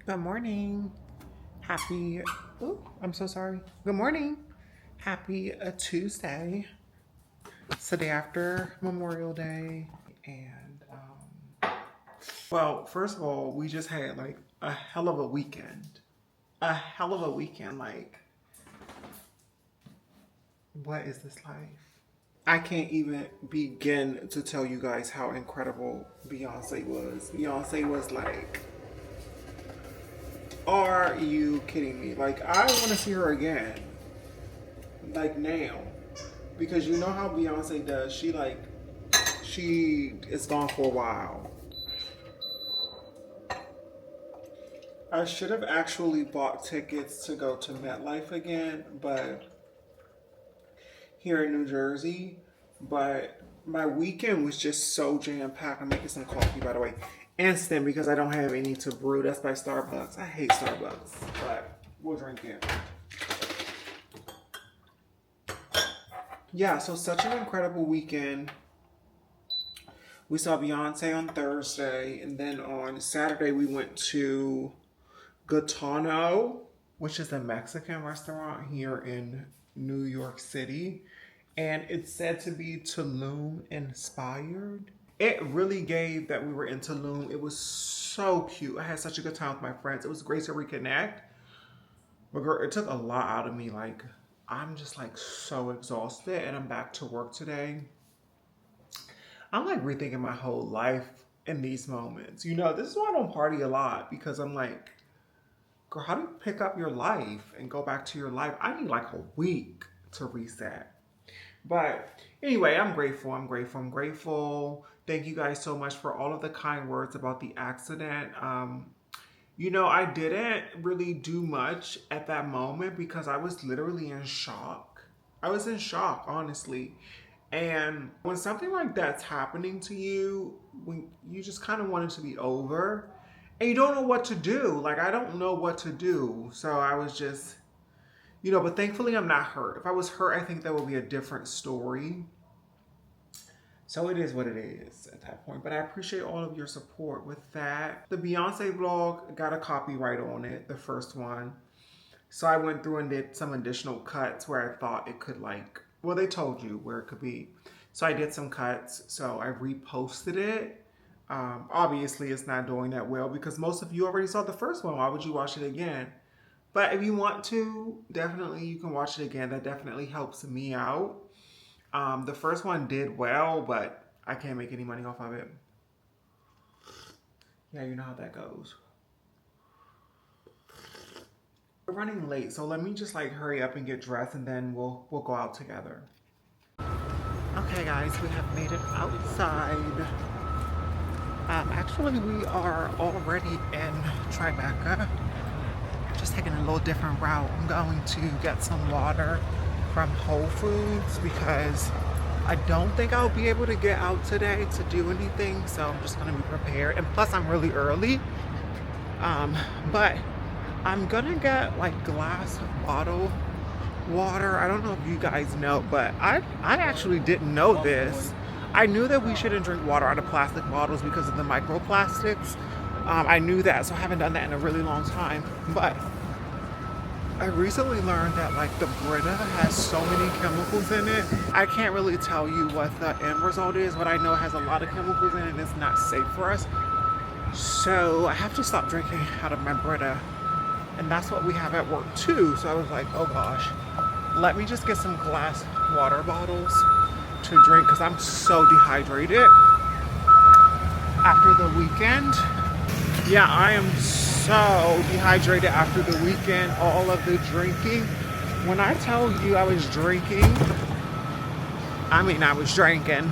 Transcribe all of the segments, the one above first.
Good morning. Happy, oh, I'm so sorry. Good morning. Happy Tuesday. It's the day after Memorial Day. And, well, first of all, we just had like a hell of a weekend. A hell of a weekend. Like, what is this life? I can't even begin to tell you guys how incredible Beyonce was. Beyonce was like, are you kidding me? Like, I want to see her again. Like, now. Because you know how Beyonce does. She is gone for a while. I should have actually bought tickets to go to MetLife again, but here in New Jersey. But my weekend was just so jam-packed. I'm making some coffee, by the way. Instant, because I don't have any to brew. That's by Starbucks. I hate Starbucks, but we'll drink it. Yeah, so such an incredible weekend. We saw Beyonce on Thursday, and then on Saturday we went to Catano, which is a Mexican restaurant here in New York City. And it's said to be Tulum-inspired. It really gave that we were in Tulum. It was so cute. I had such a good time with my friends. It was great to reconnect. But girl, it took a lot out of me. Like, I'm just like so exhausted and I'm back to work today. I'm like rethinking my whole life in these moments. You know, this is why I don't party a lot, because I'm like, girl, how do you pick up your life and go back to your life? I need like a week to reset. But anyway, I'm grateful. Thank you guys so much for all of the kind words about the accident. You know, I didn't really do much at that moment because I was literally in shock. I was in shock, honestly. And when something like that's happening to you, when you just kind of want it to be over and you don't know what to do. Like, I don't know what to do. So I was just, you know, but thankfully I'm not hurt. If I was hurt, I think that would be a different story. So it is what it is at that point. But I appreciate all of your support with that. The Beyonce vlog got a copyright on it, the first one. So I went through and did some additional cuts where I thought it could like, well, they told you where it could be. So I did some cuts. So I reposted it. Obviously, it's not doing that well because most of you already saw the first one. Why would you watch it again? But if you want to, definitely you can watch it again. That definitely helps me out. The first one did well, but I can't make any money off of it. Yeah, you know how that goes. We're running late, so let me just like hurry up and get dressed and then we'll go out together. Okay guys, we have made it outside. Actually, we are already in Tribeca. Just taking a little different route. I'm going to get some water from Whole Foods because I don't think I'll be able to get out today to do anything. So I'm just going to be prepared. And plus I'm really early. But I'm going to get like glass bottle water. I don't know if you guys know, but I actually didn't know this. I knew that we shouldn't drink water out of plastic bottles because of the microplastics. I knew that, so I haven't done that in a really long time. But I recently learned that like the Brita has so many chemicals in it. I can't really tell you what the end result is, but I know it has a lot of chemicals in it and it's not safe for us. So I have to stop drinking out of my Brita. And that's what we have at work too. So I was like, oh gosh, let me just get some glass water bottles to drink because I'm so dehydrated after the weekend. Yeah, I am so dehydrated after the weekend, all of the drinking. When I tell you I was drinking, I mean I was drinking.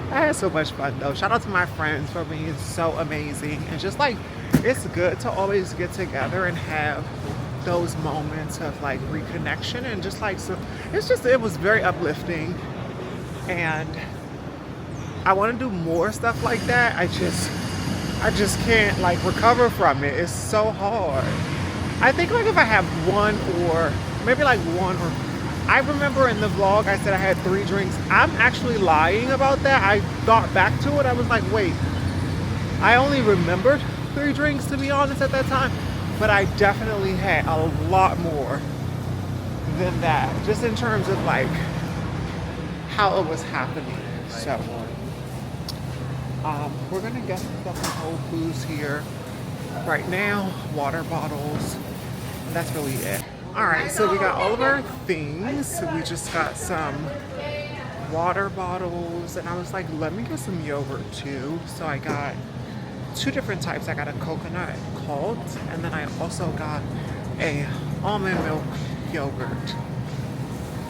I had so much fun though. Shout out to my friends for being so amazing. And just like, it's good to always get together and have those moments of like reconnection and just like, so it was very uplifting. And I want to do more stuff like that. I just can't like recover from it. It's so hard. I think like if I have one or I remember in the vlog I said I had 3 drinks. I'm actually lying about that. I thought back to it. I was like, wait, I only remembered 3 drinks, to be honest, at that time. But I definitely had a lot more than that, just in terms of like how it was happening. So we're gonna get some stuff from Whole Foods here right now, water bottles, and that's really it. All right, so we got all of our things. So we just got some water bottles, and I was like, let me get some yogurt too. So I got 2 different types. I got a coconut cult, and then I also got a almond milk yogurt.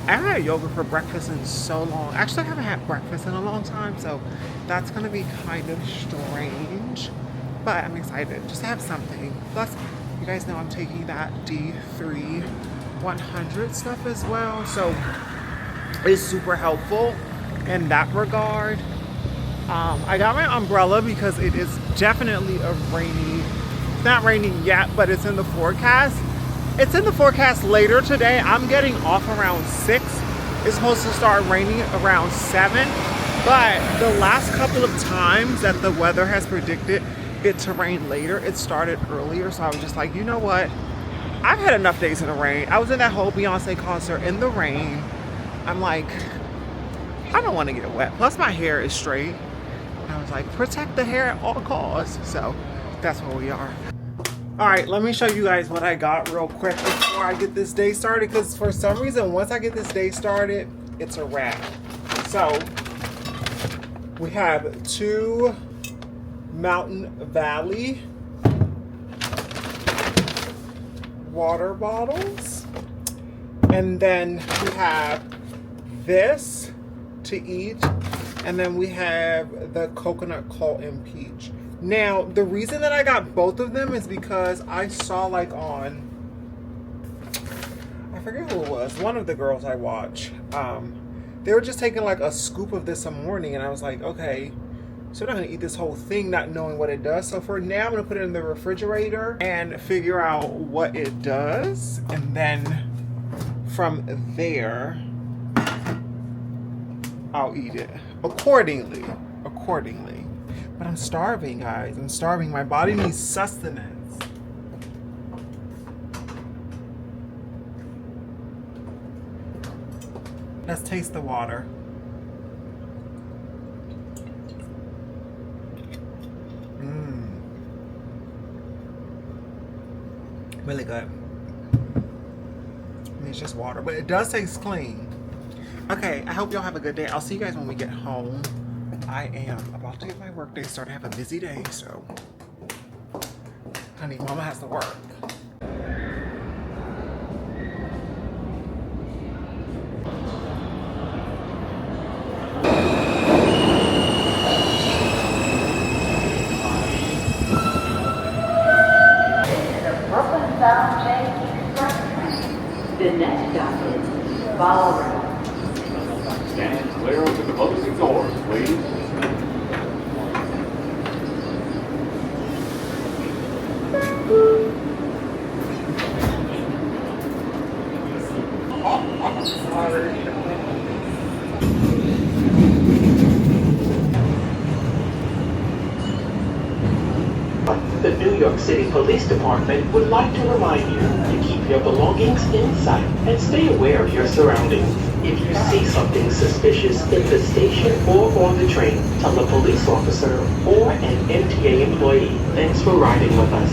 I haven't had yogurt for breakfast in so long. Actually, I haven't had breakfast in a long time, so that's gonna be kind of strange. But I'm excited just to have something. Plus, you guys know I'm taking that D3 100 stuff as well, so it's super helpful in that regard. I got my umbrella because it is definitely a rainy, not raining yet, but it's in the forecast. It's in the forecast later today. I'm getting off around 6. It's supposed to start raining around 7. But the last couple of times that the weather has predicted it to rain later, it started earlier. So I was just like, you know what? I've had enough days in the rain. I was in that whole Beyonce concert in the rain. I'm like, I don't want to get wet. Plus my hair is straight. And I was like, protect the hair at all costs. So that's where we are. All right, let me show you guys what I got real quick before I get this day started, because for some reason, once I get this day started, it's a wrap. So we have 2 Mountain Valley water bottles, and then we have this to eat, and then we have the coconut cult and peach. Now, the reason that I got both of them is because I saw like on, I forget who it was, one of the girls I watch, they were just taking like a scoop of this some morning, and I was like, okay, so I'm not gonna eat this whole thing not knowing what it does. So for now, I'm gonna put it in the refrigerator and figure out what it does, and then from there, I'll eat it accordingly. But I'm starving, guys. I'm starving. My body needs sustenance. Let's taste the water. Really good. I mean, it's just water, but it does taste clean. Okay, I hope y'all have a good day. I'll see you guys when we get home. I am about to get my work day started. I have a busy day, so honey, mama has to work. The next stop is Ballroom. Stand clear of the closing doors, please. The New York City Police Department would like to remind you to keep your belongings in sight and stay aware of your surroundings. If you see something suspicious in the station or on the train, tell a police officer or an MTA employee. Thanks for riding with us.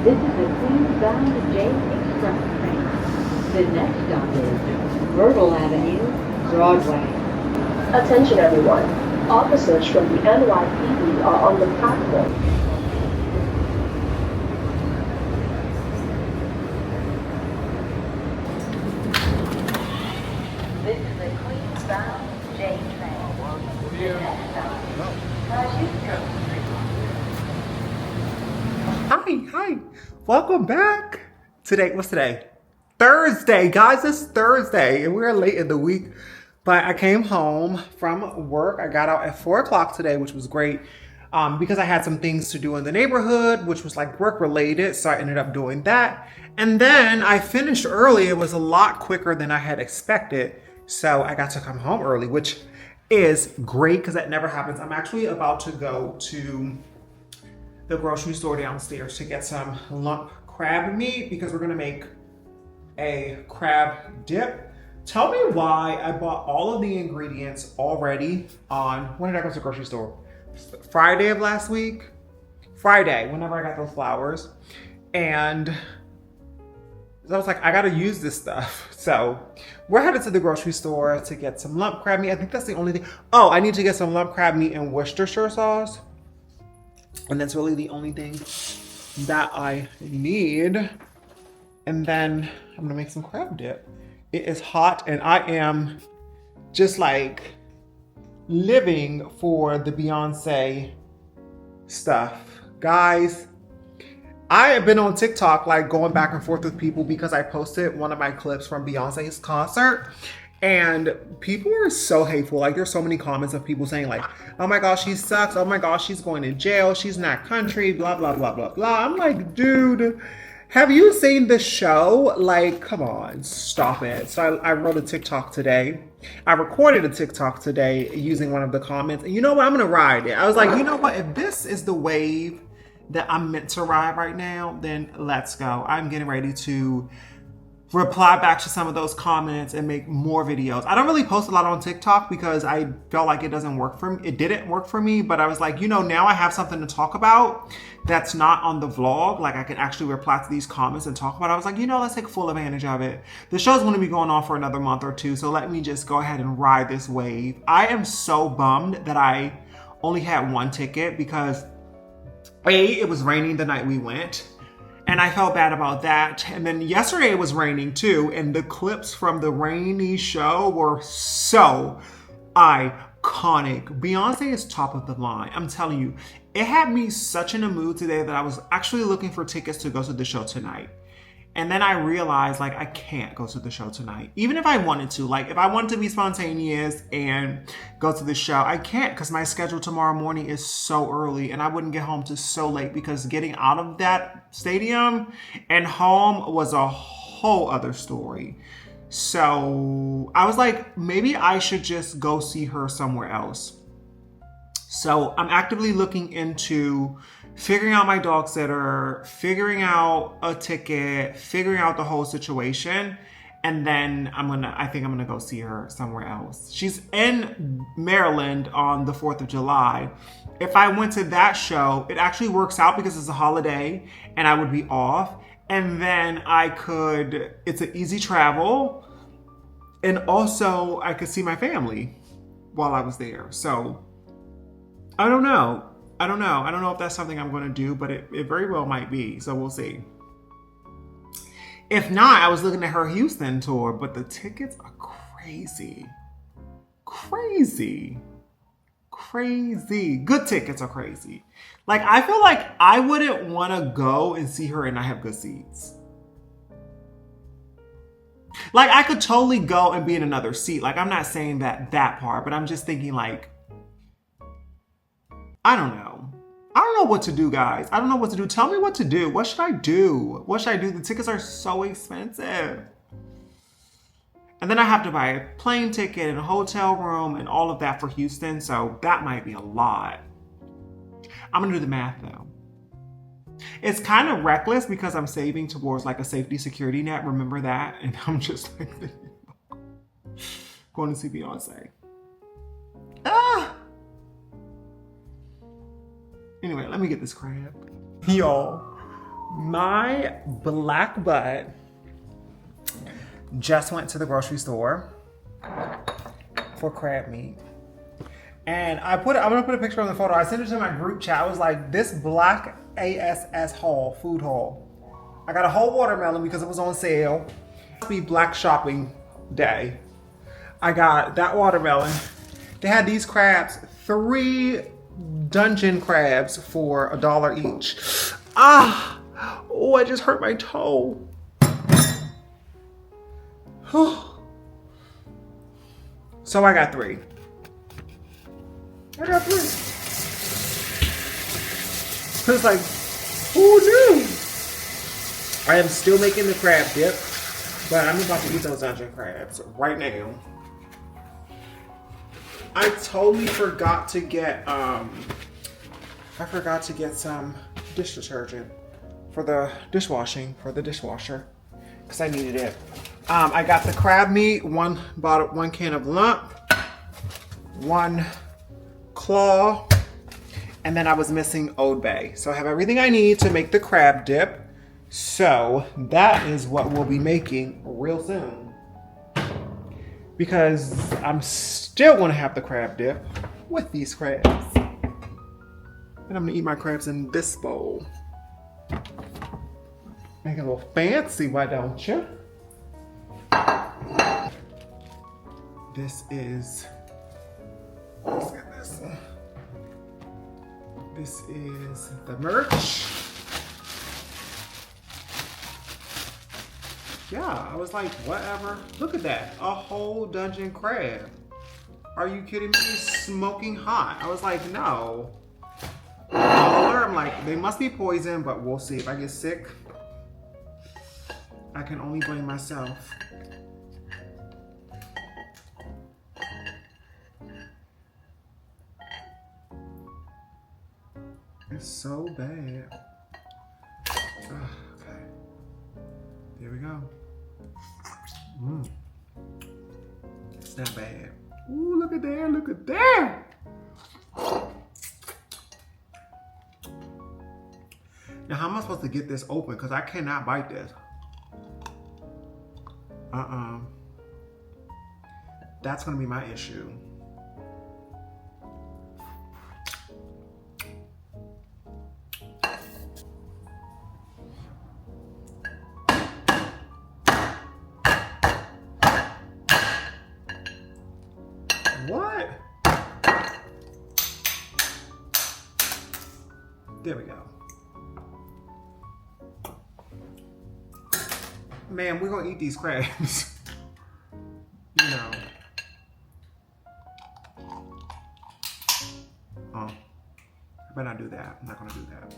This is the Queens-bound J Express train. The next stop is Myrtle Avenue, Broadway. Attention everyone. Officers from the NYC are on the platform. This is a Queens-bound J train. The next stop is Hi. Welcome back. What's today? Thursday, guys, it's Thursday and we're late in the week, but I came home from work. I got out at 4 o'clock today, which was great because I had some things to do in the neighborhood, which was like work related. So I ended up doing that. And then I finished early. It was a lot quicker than I had expected. So I got to come home early, which is great because that never happens. I'm actually about to go to the grocery store downstairs to get some lump crab meat because we're gonna make a crab dip. Tell me why I bought all of the ingredients already on, when did I go to the grocery store? Friday of last week? Friday, whenever I got those flowers. And I was like, I gotta use this stuff. So we're headed to the grocery store to get some lump crab meat. I think that's the only thing. Oh, I need to get some lump crab meat and Worcestershire sauce. And that's really the only thing that I need. And then I'm gonna make some crab dip. It is hot and I am just like living for the Beyonce stuff. Guys, I have been on TikTok like going back and forth with people because I posted one of my clips from Beyonce's concert. And people are so hateful. Like there's so many comments of people saying like, oh my gosh, she sucks. Oh my gosh, she's going to jail. She's not country, blah, blah, blah, blah, blah. I'm like, dude, have you seen the show? Like, come on, stop it. So I wrote a TikTok today. I recorded a TikTok today using one of the comments. And you know what? I'm going to ride it. I was like, you know what? If this is the wave that I'm meant to ride right now, then let's go. I'm getting ready to reply back to some of those comments and make more videos. I don't really post a lot on TikTok because I felt like it doesn't work for me. It didn't work for me, but I was like, you know, now I have something to talk about that's not on the vlog. Like I can actually reply to these comments and talk about it. I was like, you know, let's take full advantage of it. The show's going to be going on for another month or two, so let me just go ahead and ride this wave. I am so bummed that I only had one ticket because it was raining the night we went. And I felt bad about that. And then yesterday it was raining too. And the clips from the rainy show were so iconic. Beyonce is top of the line. I'm telling you, it had me such in a mood today that I was actually looking for tickets to go to the show tonight. And then I realized like I can't go to the show tonight. Even if I wanted to, like if I wanted to be spontaneous and go to the show, I can't because my schedule tomorrow morning is so early and I wouldn't get home till so late because getting out of that stadium and home was a whole other story. So I was like, maybe I should just go see her somewhere else. So I'm actively looking into figuring out my dog sitter, figuring out a ticket, figuring out the whole situation. And then I think I'm gonna go see her somewhere else. She's in Maryland on the 4th of July. If I went to that show, it actually works out because it's a holiday and I would be off. And then it's an easy travel. And also I could see my family while I was there. So I don't know. I don't know if that's something I'm going to do, but it very well might be. So we'll see. If not, I was looking at her Houston tour, but the tickets are crazy. Crazy. Good tickets are crazy. Like, I feel like I wouldn't want to go and see her and not have good seats. Like, I could totally go and be in another seat. Like, I'm not saying that part, but I'm just thinking like, I don't know. I don't know what to do, guys. I don't know what to do. Tell me what to do. What should I do? The tickets are so expensive. And then I have to buy a plane ticket and a hotel room and all of that for Houston. So that might be a lot. I'm gonna do the math though. It's kind of reckless because I'm saving towards like a safety security net. Remember that? And I'm just like going to see Beyonce. Anyway, let me get this crab. Y'all, my black butt just went to the grocery store for crab meat. And I'm gonna put a picture on the photo. I sent it to my group chat. I was like, this black ASS haul, food haul. I got a whole watermelon because it was on sale. It must be Black Shopping Day. I got that watermelon. They had these crabs, 3 dungeon crabs for $1 each. Ah, oh, I just hurt my toe. So I got 3. I got 3. It's like, who knew? I am still making the crab dip, but I'm about to eat those dungeon crabs right now. I totally forgot to get some dish detergent for the dishwashing, for the dishwasher, because I needed it. I got the crab meat, one can of lump, 1 claw, and then I was missing Old Bay. So I have everything I need to make the crab dip. So that is what we'll be making real soon. Because I'm still gonna have the crab dip with these crabs. And I'm gonna eat my crabs in this bowl. Make it a little fancy, why don't you? This is, let's get this. This is the merch. Yeah, I was like, whatever. Look at that, a whole dungeon crab. Are you kidding me? Smoking hot. I was like, no. I'm like, they must be poison, but we'll see. If I get sick, I can only blame myself. It's so bad. Okay. There we go. It's not bad. Ooh, look at there, look at there. Now, how am I supposed to get this open? Because I cannot bite this. That's going to be my issue. What? There we go. Man, we're gonna eat these crabs. You know. Oh, I better not do that. I'm not gonna do that.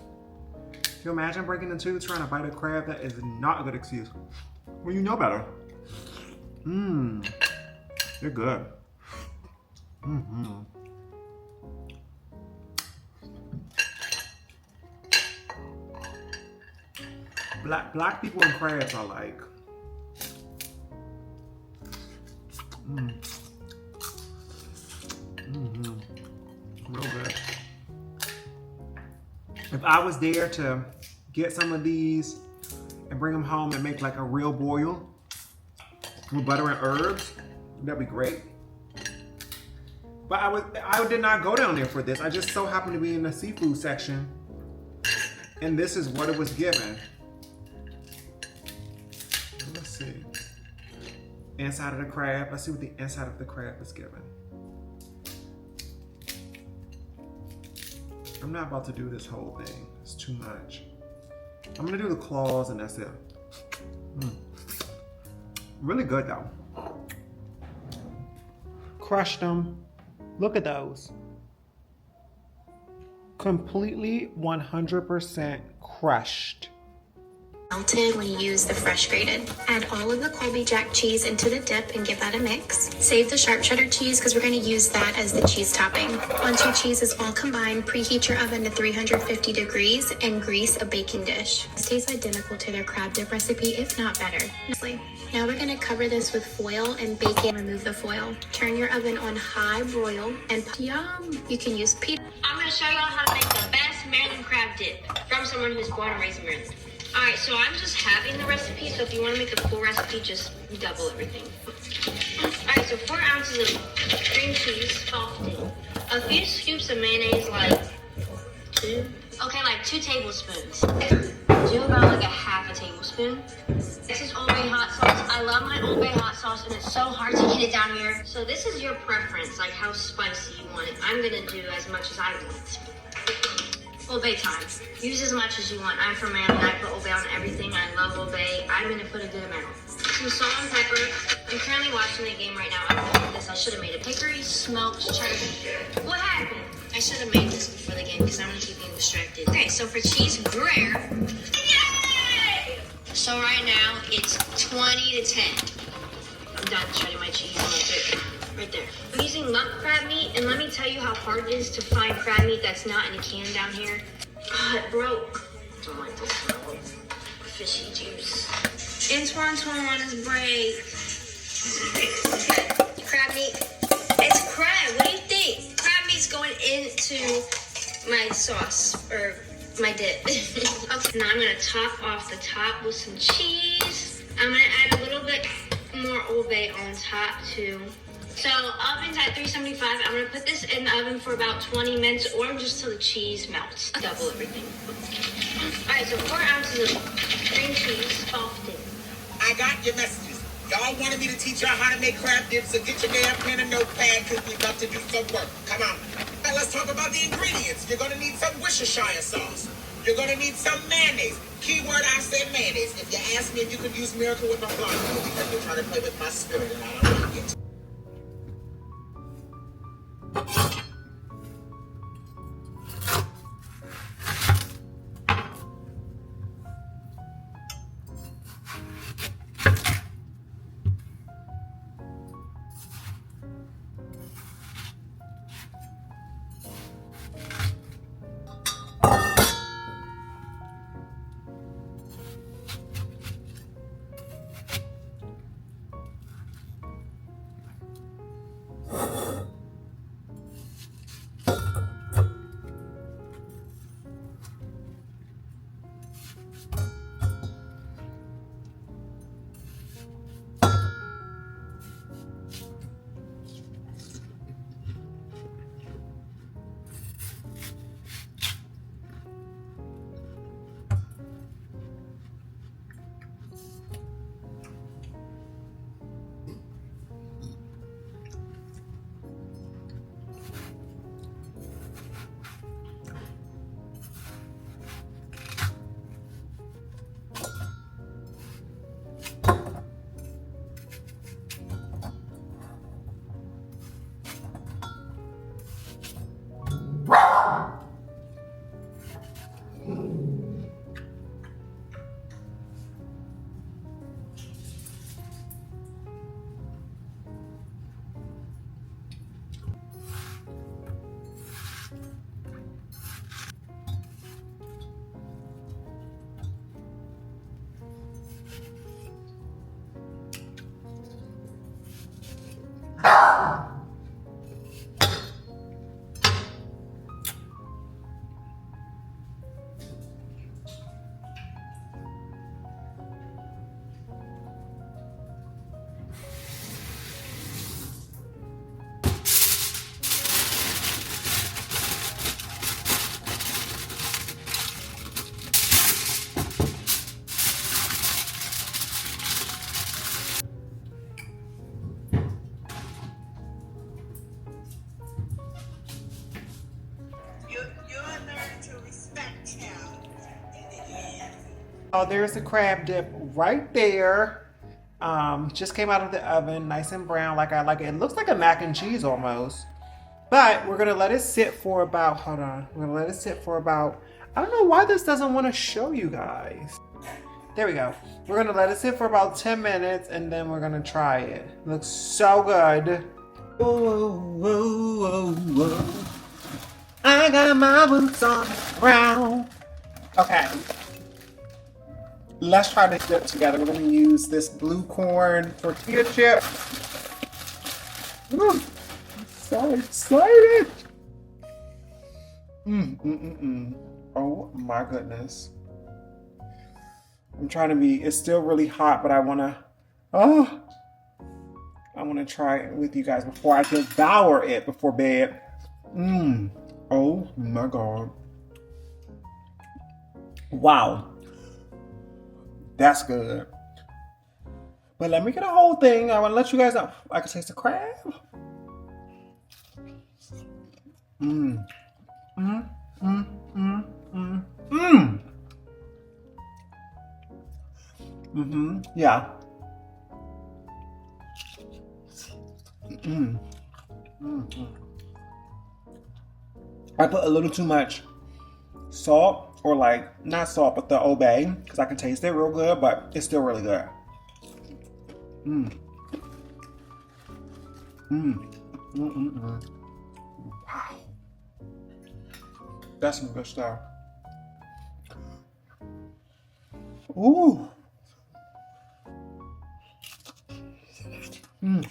Can you imagine breaking into trying to bite a crab? That is not a good excuse. Well, you know better. They're good. Black people and crabs are like, real good. If I was there to get some of these and bring them home and make like a real boil with butter and herbs, that'd be great. But I did not go down there for this. I just so happened to be in the seafood section, and this is what it was given. Let's see. Inside of the crab. Let's see what the inside of the crab is given. I'm not about to do this whole thing. It's too much. I'm gonna do the claws and that's it. Really good though. Crushed them. Look at those. Completely 100% crushed. Melted when you use the fresh grated. Add all of the Colby Jack cheese into the dip and give that a mix. Save the sharp cheddar cheese because we're going to use that as the cheese topping. Once your cheese is all combined, preheat your oven to 350 degrees and grease a baking dish. This tastes identical to their crab dip recipe, if not better. Now we're going to cover this with foil and bake it. Remove the foil. Turn your oven on high broil and yum! You can use pea. I'm going to show y'all how to make the best Maryland crab dip from someone who's born and raised in Maryland. Alright, so I'm just having the recipe, so if you want to make a full recipe, just double everything. Alright, so 4 ounces of cream cheese, softened. A few scoops of mayonnaise, like 2. Okay, like 2 tablespoons. Do about like a half a tablespoon. This is Old Bay hot sauce. I love my Old Bay hot sauce. sauce and it's so hard to get it down here. So this is your preference, like how spicy you want it. I'm gonna do as much as I want. Old Bay time. Use as much as you want. I'm from Miami and I put Old Bay on everything. I love Old Bay. I'm gonna put a good amount. Some salt and pepper. I'm currently watching the game right now. I'm gonna make this. I should have made it. Hickory smoked cheddar. What happened? I should have made this before the game because I'm gonna keep being distracted. Okay, so for cheese Gruyere. Yay! So right now it's 20 to 10. I'm done shredding my cheese. Right there. I'm using lump crab meat, and let me tell you how hard it is to find crab meat that's not in a can down here. God, it broke. Don't like the smell of fishy juice. Antoine is brave. Crab meat. It's crab. What do you think? Crab meat's going into my sauce, or my dip. Okay, now I'm gonna top off the top with some cheese. I'm gonna add a little bit more Old Bay on top too. So oven's at 375. I'm gonna put this in the oven for about 20 minutes or just till the cheese melts. Double everything. All right, so 4 ounces of cream cheese, softened. I got your messages. Y'all wanted me to teach y'all how to make crab dips, so get your damn pen and notepad because we're about to do some work. Come on. All right, let's talk about the ingredients. You're gonna need some Worcestershire sauce. You're gonna need some mayonnaise. Keyword, I said mayonnaise. If you ask me if you could use Miracle with my blonde, because you're trying to play with my spirit and I don't like it. Oh, there's the crab dip right there. Just came out of the oven, nice and brown like I like it. It looks like a mac and cheese almost. But we're gonna let it sit for about, hold on. We're gonna let it sit for about, I don't know why this doesn't wanna show you guys. There we go. We're gonna let it sit for about 10 minutes and then we're gonna try it. Looks so good. Whoa, whoa, whoa, whoa. I got my boots on the ground. Okay. Let's try this dip together. We're gonna use this blue corn tortilla chip. Ooh, I'm so excited. Oh my goodness. I'm trying to be, it's still really hot, but I wanna try it with you guys before I devour it before bed. Oh my God. Wow. That's good. But let me get a whole thing. I want to let you guys know. I can taste the crab. Mmm. Mmm. Mmm. Mmm. Mmm. Mmm. Mm-hmm. Yeah. Mmm. Mm-hmm. I put a little too much salt, or like, not salt, but the obey, because I can taste it real good, but it's still really good. Mmm. Mmm. Mm-mm-mm. Wow. That's some good stuff. Ooh. Mmm.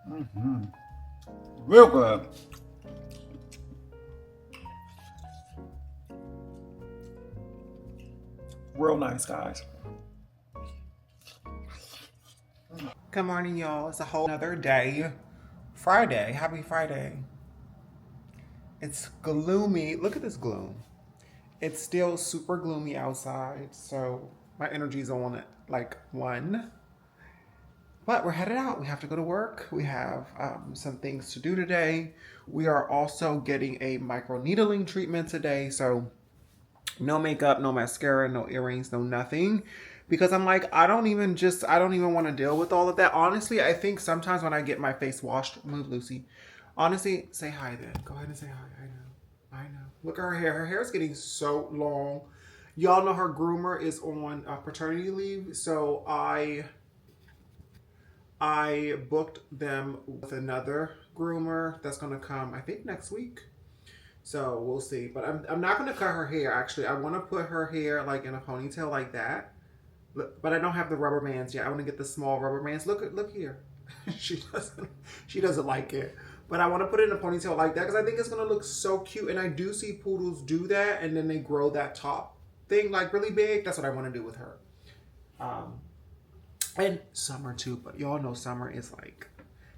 Mm-hmm. Real good. Real nice, guys. Good morning, y'all. It's a whole another day. Friday. Happy Friday. It's gloomy. Look at this gloom. It's still super gloomy outside, so my energy's on at like 1. But we're headed out. We have to go to work. We have some things to do today. We are also getting a microneedling treatment today, so no makeup, no mascara, no earrings, no nothing. Because I'm like, I don't even want to deal with all of that. Honestly, I think sometimes when I get my face washed, move Lucy. Honestly, say hi then. Go ahead and say hi. I know. Look at her hair. Her hair is getting so long. Y'all know her groomer is on paternity leave. So I booked them with another groomer that's going to come, I think, next week. So we'll see. But I'm not going to cut her hair, actually. I want to put her hair like in a ponytail like that. But I don't have the rubber bands yet. I want to get the small rubber bands. Look here. She doesn't like it. But I want to put it in a ponytail like that because I think it's going to look so cute. And I do see poodles do that. And then they grow that top thing like really big. That's what I want to do with her. And Summer too. But y'all know Summer is like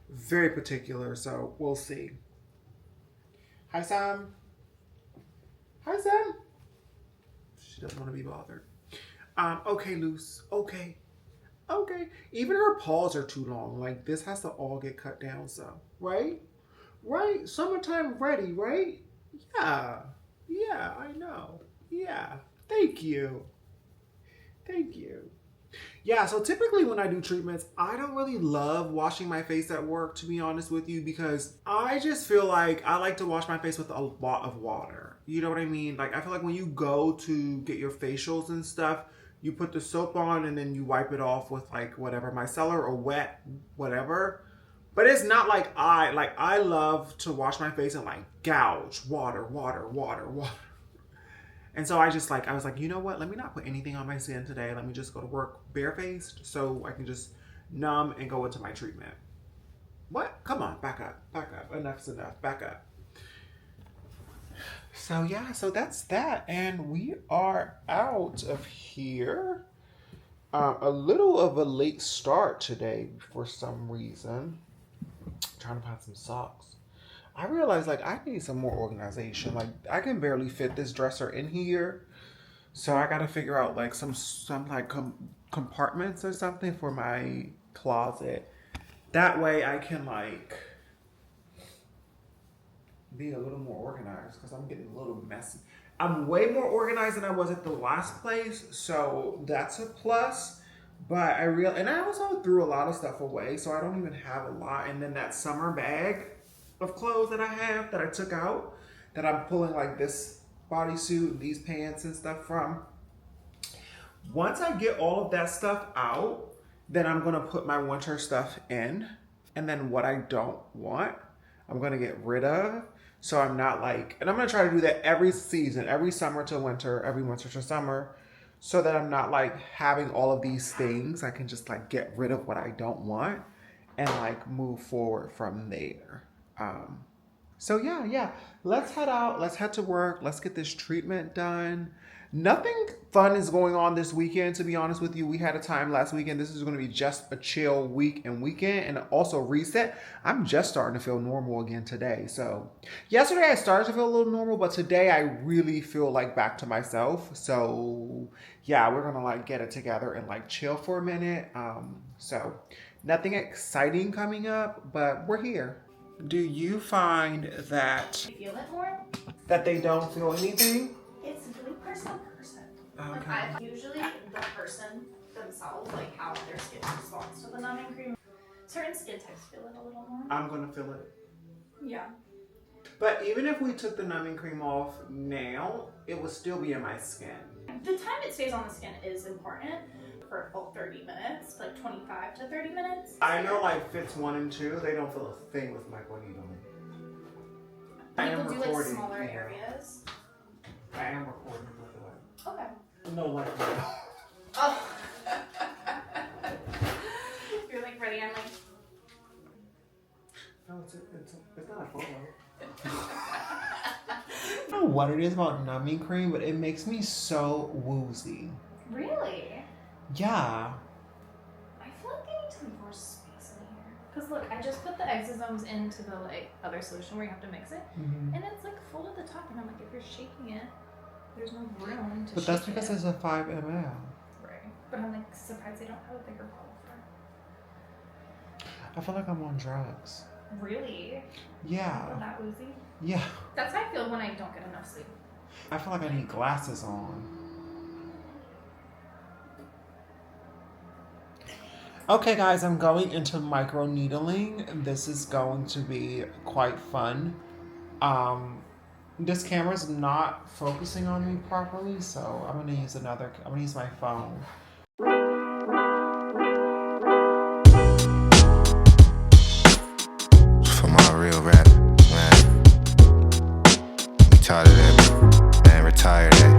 very particular. So we'll see. Hi, Sam. Hi, Sam. She doesn't want to be bothered. Okay, Luce. Okay. Even her paws are too long. Like, this has to all get cut down, so. Right? Summertime ready, right? Yeah, I know. Yeah. Thank you. Yeah, so typically when I do treatments, I don't really love washing my face at work, to be honest with you, because I just feel like I like to wash my face with a lot of water. You know what I mean? Like, I feel like when you go to get your facials and stuff, you put the soap on and then you wipe it off with like whatever, micellar or wet, whatever. But it's not like I love to wash my face and like gouge water. And so I was like, you know what? Let me not put anything on my skin today. Let me just go to work barefaced so I can just numb and go into my treatment. What? Come on, back up. Enough's enough. Back up. So yeah, so that's that. And we are out of here. A little of a late start today for some reason. I'm trying to find some socks. I realized like I need some more organization. Like I can barely fit this dresser in here. So I got to figure out like some like compartments or something for my closet. That way I can like be a little more organized because I'm getting a little messy. I'm way more organized than I was at the last place, so that's a plus. But and I also threw a lot of stuff away, so I don't even have a lot. And then that summer bag of clothes that I have that I took out, that I'm pulling like this bodysuit and these pants and stuff from. Once I get all of that stuff out, then I'm gonna put my winter stuff in, and then what I don't want, I'm gonna get rid of. So I'm not like, and I'm gonna try to do that every season, every summer to winter, every winter to summer, so that I'm not like having all of these things. I can just like get rid of what I don't want and like move forward from there. So yeah, let's head out. Let's head to work. Let's get this treatment done. Nothing fun is going on this weekend, to be honest with you. We had a time last weekend. This is going to be just a chill week and weekend, and also reset. I'm just starting to feel normal again today. So yesterday I started to feel a little normal, but today I really feel like back to myself. So yeah, we're going to like get it together and like chill for a minute. So nothing exciting coming up, but we're here. Do you find that You feel it more? that they don't feel anything? It's really person to person. Okay. Like I usually the person themselves, like how their skin responds to the numbing cream. Certain skin types feel it a little more. I'm gonna feel it. Yeah. But even if we took the numbing cream off now, it would still be in my skin. The time it stays on the skin is important for a full 30 minutes, like 25 to 30 minutes. I know like fits 1 and 2, they don't feel a thing with microneedling. I am People do like recording. smaller Yeah. areas. I am recording, by the way. Okay. No, like Oh. You're like ready, I'm like. no, it's not a photo. I don't know what it is about numbing cream, but it makes me so woozy. Really? Yeah. I feel like they need to leave more space in here. Cause look, I just put the Exosomes into the like other solution where you have to mix it, and it's like full at the top, and I'm like, if you're shaking it, there's no room to. But that's because it's a 5 ml. Right. But I'm like surprised they don't have a bigger bottle for it. I feel like I'm on drugs. Really? Yeah. Feel that woozy? Yeah. That's how I feel when I don't get enough sleep. I feel like I need glasses on. Okay guys, I'm going into microneedling. This is going to be quite fun. This camera's not focusing on me properly, so I'm gonna use my phone. For my real rap, man. We tired of that, man. Retire that.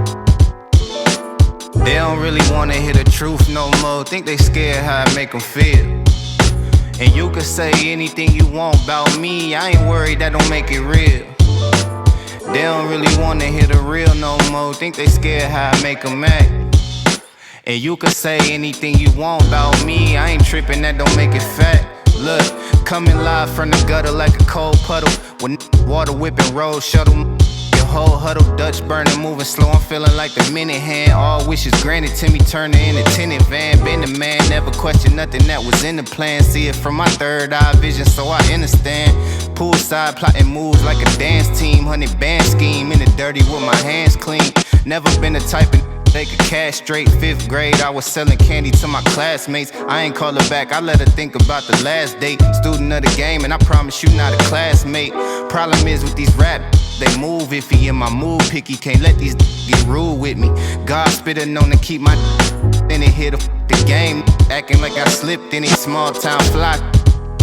They don't really wanna hear the truth no more. Think they scared how I make them feel. And you can say anything you want about me. I ain't worried, that don't make it real. They don't really wanna hear the real no more. Think they scared how I make them act. And you can say anything you want about me. I ain't tripping, that don't make it fact. Look, coming live from the gutter like a cold puddle. When water whipping road shuttle. Whole huddle, Dutch burner, moving slow. I'm feeling like the minute hand. All wishes granted to me, turning in a tenant van. Been the man, never question nothing that was in the plan. See it from my third eye vision, so I understand. Poolside plotting moves like a dance team. 100 band scheme in the dirty with my hands clean. Never been the type of they could castrate. 5th grade, I was selling candy to my classmates. I ain't call her back, I let her think about the last date. Student of the game, and I promise you not a classmate. Problem is with these rap, they move iffy in my mood picky. Can't let these get rude with me. God spittin' known to keep my in it here the game. Acting like I slipped in it, small town fly.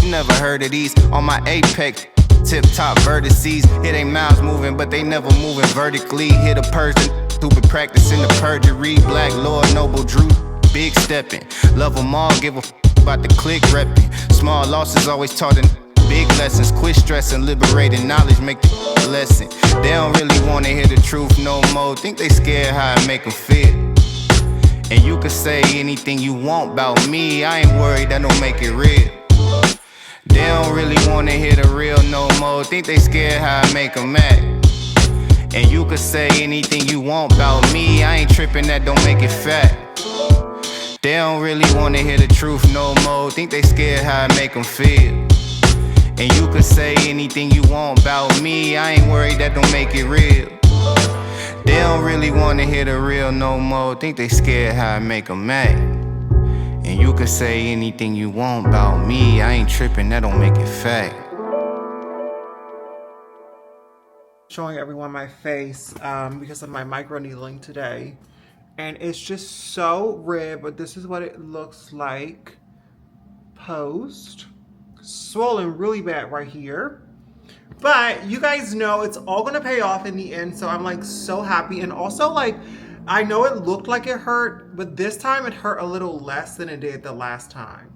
Never heard of these on my apex. Tip top vertices. Hit they mouths moving, but they never moving vertically. Hit a person who been practicing the perjury. Black Lord, Noble Drew, big stepping. Love them all, give a about the click repping. Small losses always taught in big lessons. Quit stressing, liberating knowledge, make the lesson. They don't really wanna hear the truth no more. Think they scared how I make them feel. And you can say anything you want about me. I ain't worried, that don't make it real. They don't really wanna hear the real no more. Think they scared how I make them act. And you can say anything you want about me. I ain't tripping, that don't make it fact. They don't really wanna hear the truth no more. Think they scared how I make them feel. And you can say anything you want about me. I ain't worried, that don't make it real. They don't really wanna hear the real no more. Think they scared how I make them act. And you can say anything you want about me. I ain't tripping, that don't make it fact. Showing everyone my face because of my microneedling today. And it's just so red, but this is what it looks like post. Swollen really bad right here. But you guys know it's all gonna pay off in the end, so I'm like so happy. And also like, I know it looked like it hurt, but this time it hurt a little less than it did the last time.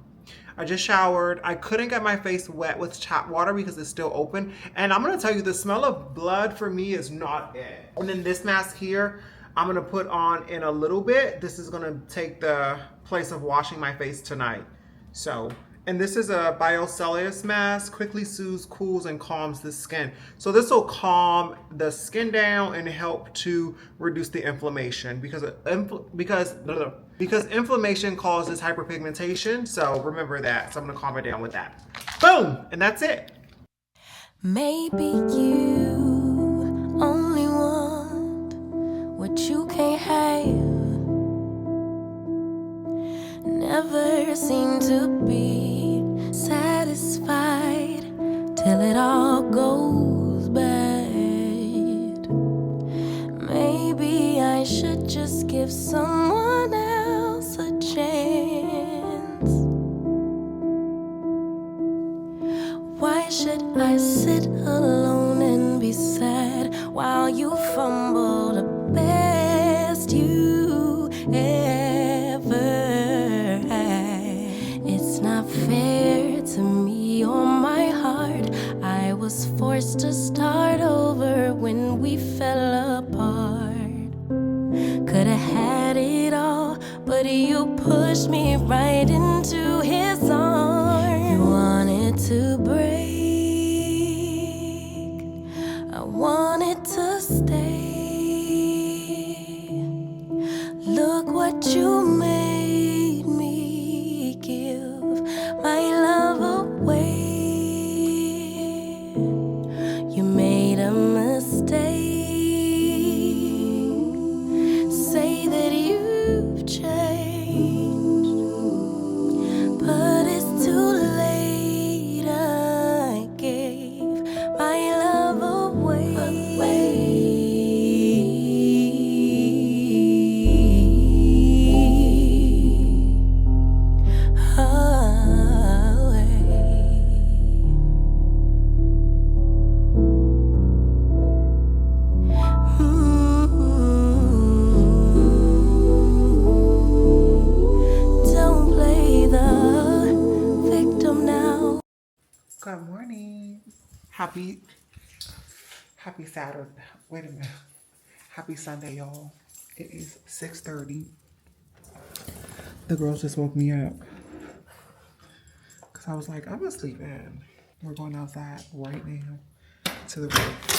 I just showered. I couldn't get my face wet with tap water because it's still open. And I'm gonna tell you, the smell of blood for me is not it. And then this mask here, I'm going to put on in a little bit. This is going to take the place of washing my face tonight. So, and this is a Beyonce mask, quickly soothes, cools, and calms the skin. So this will calm the skin down and help to reduce the inflammation because inflammation causes hyperpigmentation. So remember that. So I'm gonna calm it down with that. Boom, and that's it. Maybe you only want what you can't have. Never seem to be satisfied till it all goes bad. Maybe I should just give someone else a chance. Why should I sit alone and be sad while you fumble the best you ever? It's not fair to me or my heart. I was forced to start over when we fell apart. Could've had it all, but you pushed me right into his arms. You wanted to break, I wanted to stay. Look what you made me give my love away. You made a mistake. Say that you've changed, but it's too late. I gave my love away. Good morning. Happy Saturday. Wait a minute. Happy Sunday, y'all. It is 6:30. The girls just woke me up because I was like, I'm gonna sleep in. We're going outside right now to the roof.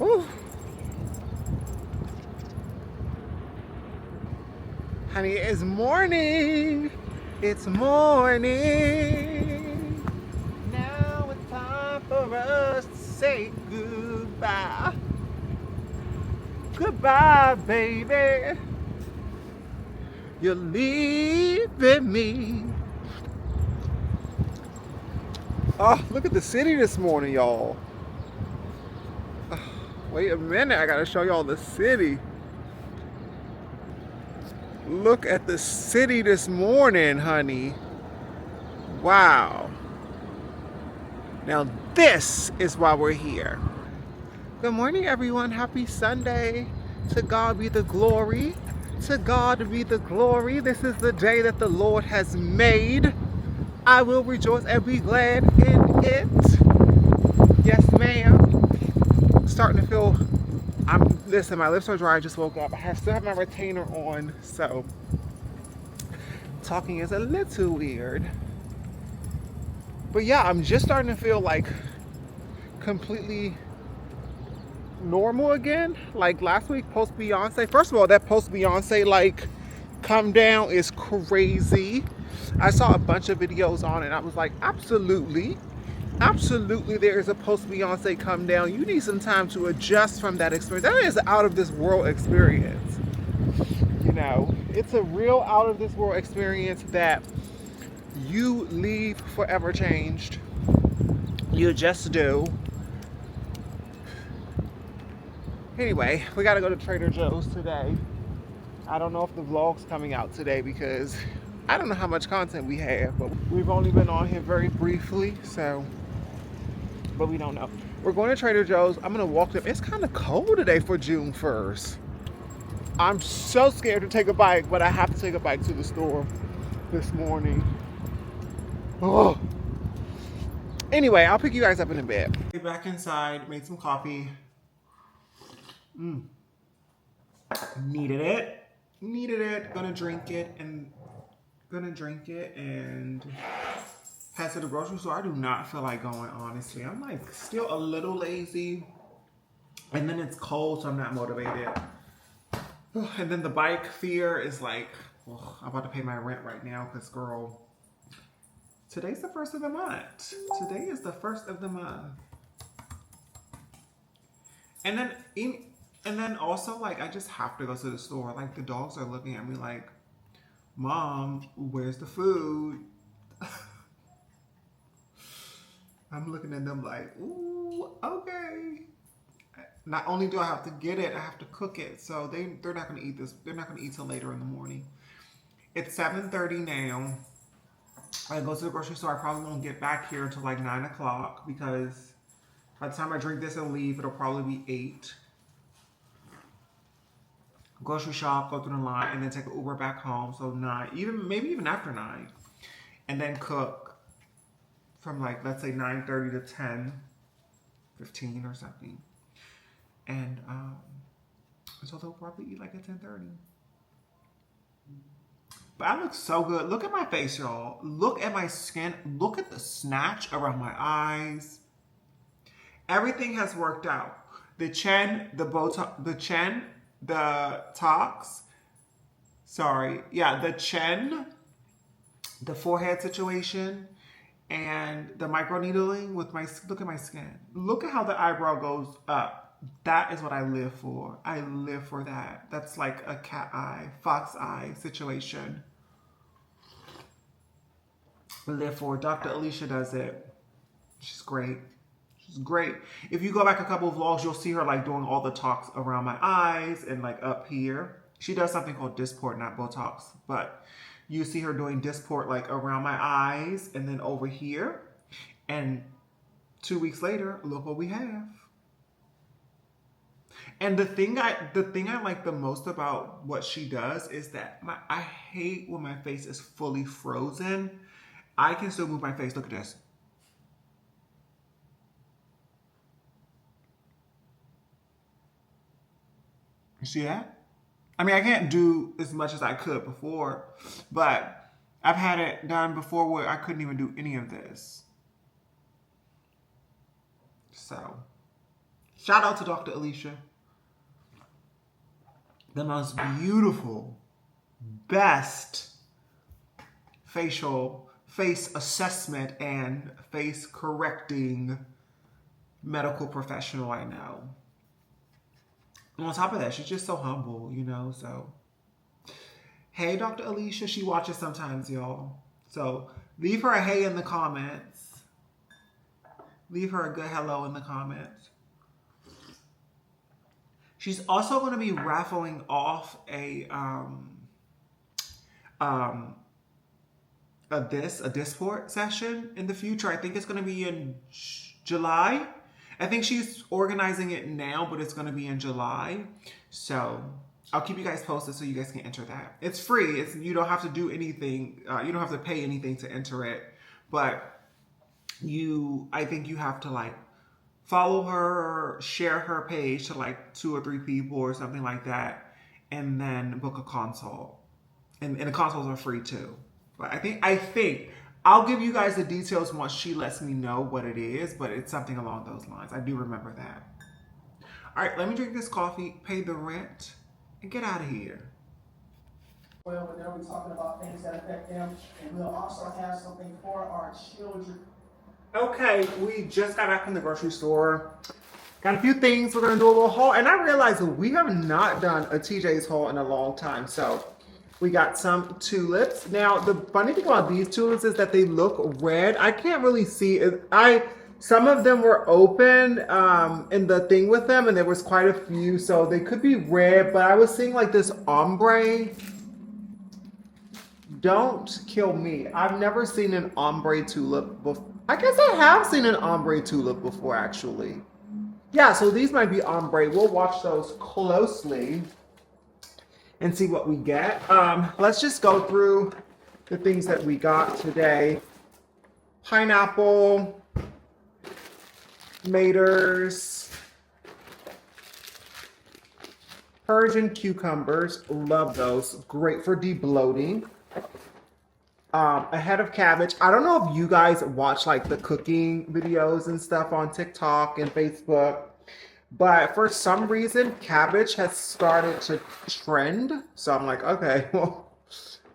Ooh. Honey, it's morning. It's morning. Now it's time for us to say goodbye. Goodbye, baby. You're leaving me. Oh, look at the city this morning, y'all. Wait a minute, I gotta show y'all the city. Look at the city this morning, honey. Wow. Now this is why we're here. Good morning, everyone. Happy Sunday. To God be the glory. To God be the glory. This is the day that the Lord has made. I will rejoice and be glad in it. Yes, ma'am. Starting to feel, listen, my lips are dry. I just woke up. I still have my retainer on, so talking is a little weird. But yeah, I'm just starting to feel like completely normal again. Like last week, post Beyonce. First of all, that post Beyonce like come down is crazy. I saw a bunch of videos on it and I was like, absolutely there is a post Beyonce come down. You need some time to adjust from that experience. That is an out of this world experience. You know, it's a real out of this world experience that you leave forever changed. You just do. Anyway, we gotta go to Trader Joe's today. I don't know if the vlog's coming out today because I don't know how much content we have, but we've only been on here very briefly, so, but we don't know. We're going to Trader Joe's. I'm gonna walk them. It's kind of cold today for June 1st. I'm so scared to take a bike, but I have to take a bike to the store this morning. Oh. Anyway, I'll pick you guys up in a bit. Get back inside, made some coffee. Needed it. Gonna drink it and head to the grocery store. I do not feel like going, honestly. I'm like still a little lazy, and then it's cold, so I'm not motivated. And then the bike fear is like, I'm about to pay my rent right now because, girl, today's the 1st of the month. Today is the 1st of the month. And then also, like, I just have to go to the store. Like, the dogs are looking at me like, Mom, where's the food? I'm looking at them like, ooh, okay. Not only do I have to get it, I have to cook it. So they're not going to eat this. They're not going to eat till later in the morning. It's 7:30 now. I go to the grocery store. I probably won't get back here until like 9 o'clock because by the time I drink this and leave, it'll probably be 8. Grocery shop, go through the line, and then take an Uber back home. So 9, maybe even after 9. And then cook from like, let's say 9:30 to 10:15 or something. And so they'll probably eat like at 10:30. But I look so good. Look at my face, y'all. Look at my skin. Look at the snatch around my eyes. Everything has worked out. The chin, the Botox, the chin, the tox. Sorry. Yeah, the chin, the forehead situation, and the microneedling with my, look at my skin. Look at how the eyebrow goes up. That is what I live for. I live for that. That's like a cat eye, fox eye situation. I live for it. Dr. Alicia does it. She's great. She's great. If you go back a couple of vlogs, you'll see her like doing all the talks around my eyes and like up here. She does something called Dysport, not Botox, but you see her doing Dysport like around my eyes and then over here. And 2 weeks later, look what we have. And the thing I like the most about what she does is that I hate when my face is fully frozen. I can still move my face. Look at this. You see that? I mean, I can't do as much as I could before, but I've had it done before where I couldn't even do any of this. So, shout out to Dr. Alicia. The most beautiful, best face assessment and face correcting medical professional I know. And on top of that, she's just so humble, you know, so. Hey, Dr. Alicia, she watches sometimes, y'all. So leave her a hey in the comments. Leave her a good hello in the comments. She's also going to be raffling off a Dysport session in the future. I think it's going to be in July. I think she's organizing it now, but it's going to be in July. So I'll keep you guys posted so you guys can enter that. It's free. You don't have to do anything. You don't have to pay anything to enter it. But I think you have to like follow her, share her page to like 2 or 3 people or something like that, and then book a consult. And the consults are free too. But I think I'll give you guys the details once she lets me know what it is, but it's something along those lines. I do remember that. All right, let me drink this coffee, pay the rent, and get out of here. Well, but they'll be talking about things that affect them, and we'll also have something for our children. Okay, we just got back from the grocery store. Got a few things. We're going to do a little haul. And I realized that we have not done a TJ's haul in a long time. So we got some tulips. Now, the funny thing about these tulips is that they look red. I can't really see it. Some of them were open in the thing with them, and there was quite a few, so they could be red, but I was seeing like this ombre. Don't kill me. I've never seen an ombre tulip before. I guess I have seen an ombre tulip before, actually. Yeah, so these might be ombre. We'll watch those closely and see what we get. Let's just go through the things that we got today. Pineapple, Maters, Persian cucumbers, love those. Great for debloating. A head of cabbage. I don't know if you guys watch like the cooking videos and stuff on TikTok and Facebook, but for some reason, cabbage has started to trend. So I'm like, okay, well,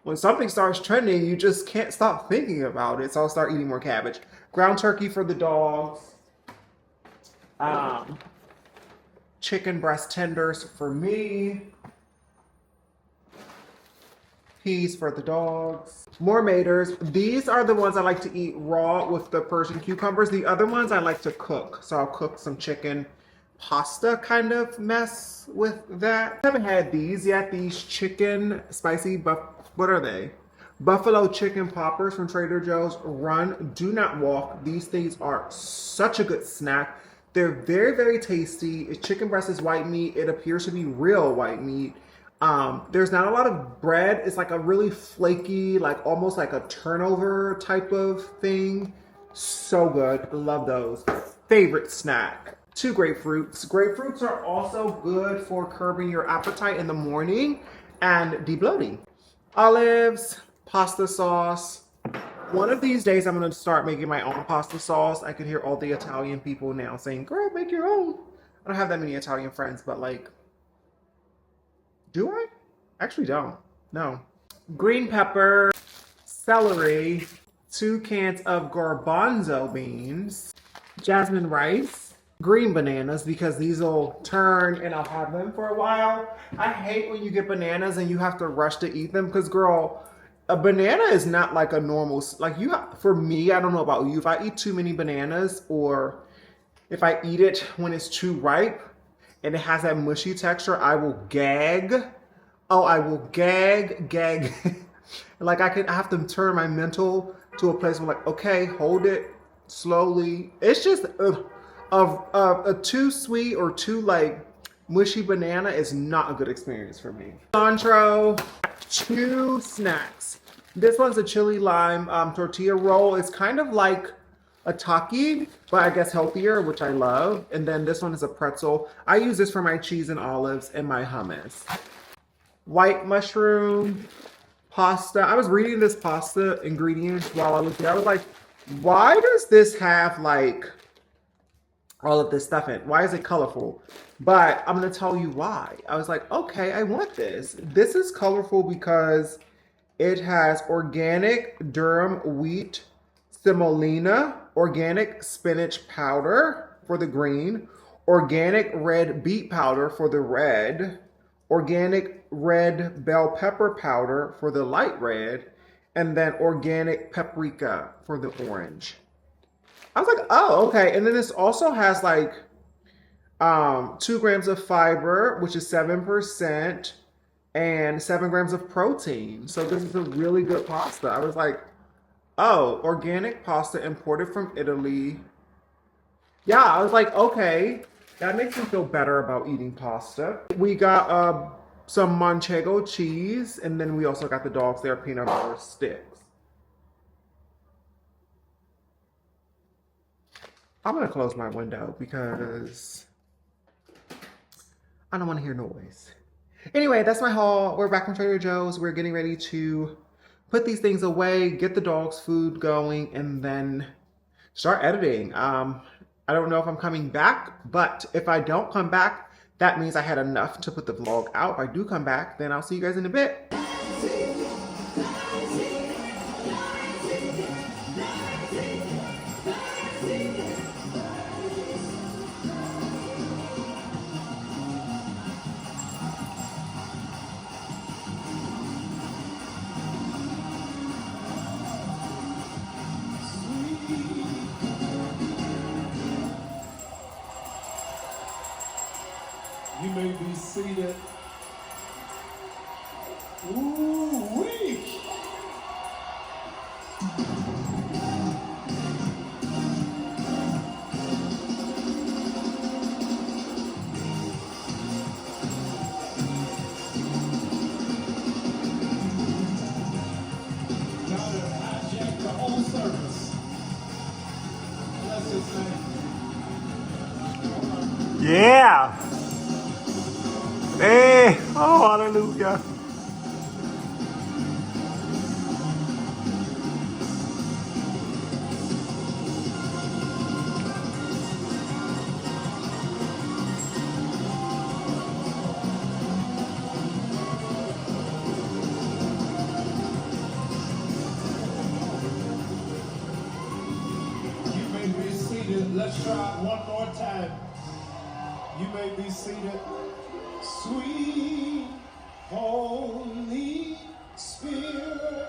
when something starts trending, you just can't stop thinking about it. So I'll start eating more cabbage. Ground turkey for the dogs. Chicken breast tenders for me. Peas for the dogs. More Maters. These are the ones I like to eat raw with the Persian cucumbers. The other ones I like to cook. So I'll cook some chicken pasta kind of mess with that. I haven't had these yet. These chicken spicy what are they? Buffalo chicken poppers from Trader Joe's. Run, do not walk. These things are such a good snack. They're very, very tasty. Chicken breast is white meat. It appears to be real white meat. There's not a lot of bread. It's like a really flaky, like almost like a turnover type of thing. So good. Love those. Favorite snack. 2 grapefruits. Grapefruits are also good for curbing your appetite in the morning and debloating. Olives, pasta sauce. One of these days, I'm going to start making my own pasta sauce. I can hear all the Italian people now saying, girl, make your own. I don't have that many Italian friends, but like, do I? Actually don't. No. Green pepper, celery, 2 cans of garbanzo beans, jasmine rice, green bananas because these will turn and I'll have them for a while. I hate when you get bananas and you have to rush to eat them because, girl, a banana is not like a normal, like for me, I don't know about you, if I eat too many bananas or if I eat it when it's too ripe and it has that mushy texture, I will gag. Oh, I will gag. Like I have to turn my mental to a place where like, okay, hold it slowly. It's just a too sweet or too like mushy banana is not a good experience for me. Cilantro, 2 snacks. This one's a chili lime tortilla roll. It's kind of like a Taki, but I guess healthier, which I love. And then this one is a pretzel. I use this for my cheese and olives and my hummus. White mushroom, pasta. I was reading this pasta ingredients while I was there. I was like, why does this have like all of this stuff in it? Why is it colorful? But I'm going to tell you why. I was like, okay, I want this. This is colorful because it has organic durum wheat semolina, organic spinach powder for the green, organic red beet powder for the red, organic red bell pepper powder for the light red, and then organic paprika for the orange. I was like, oh, okay. And then this also has like 2 grams of fiber, which is 7%, and 7 grams of protein. So this is a really good pasta. I was like, oh, organic pasta imported from Italy. Yeah, I was like, okay, that makes me feel better about eating pasta. We got some manchego cheese, and then we also got the dogs their peanut butter sticks. I'm gonna close my window because I don't want to hear noise. Anyway, that's my haul. We're back from Trader Joe's. We're getting ready to put these things away, get the dogs food going, and then start editing. I don't know if I'm coming back, but if I don't come back, that means I had enough to put the vlog out. If I do come back, then I'll see you guys in a bit. may be seated. Ooh-wee. Yeah. Hey. Oh, hallelujah. You may be seated. Let's try it one more time. You may be seated. Sweet Holy Spirit,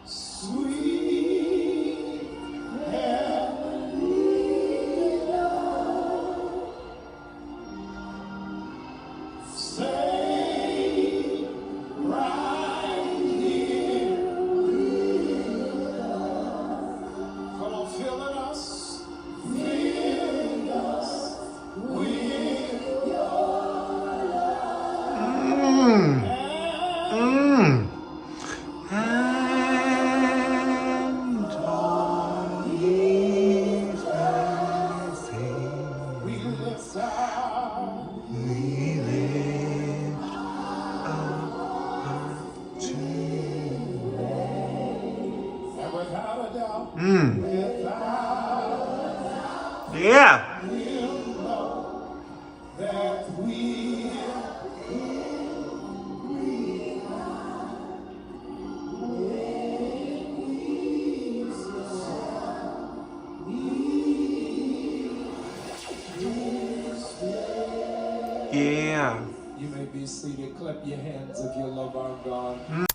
sweet heavenly love, stay right here with us. Come on, filling us with your love. And all these blessings We lift up to and without a doubt, Yeah. we'll know that we Yeah. You may be seated. Clap your hands if you love our God.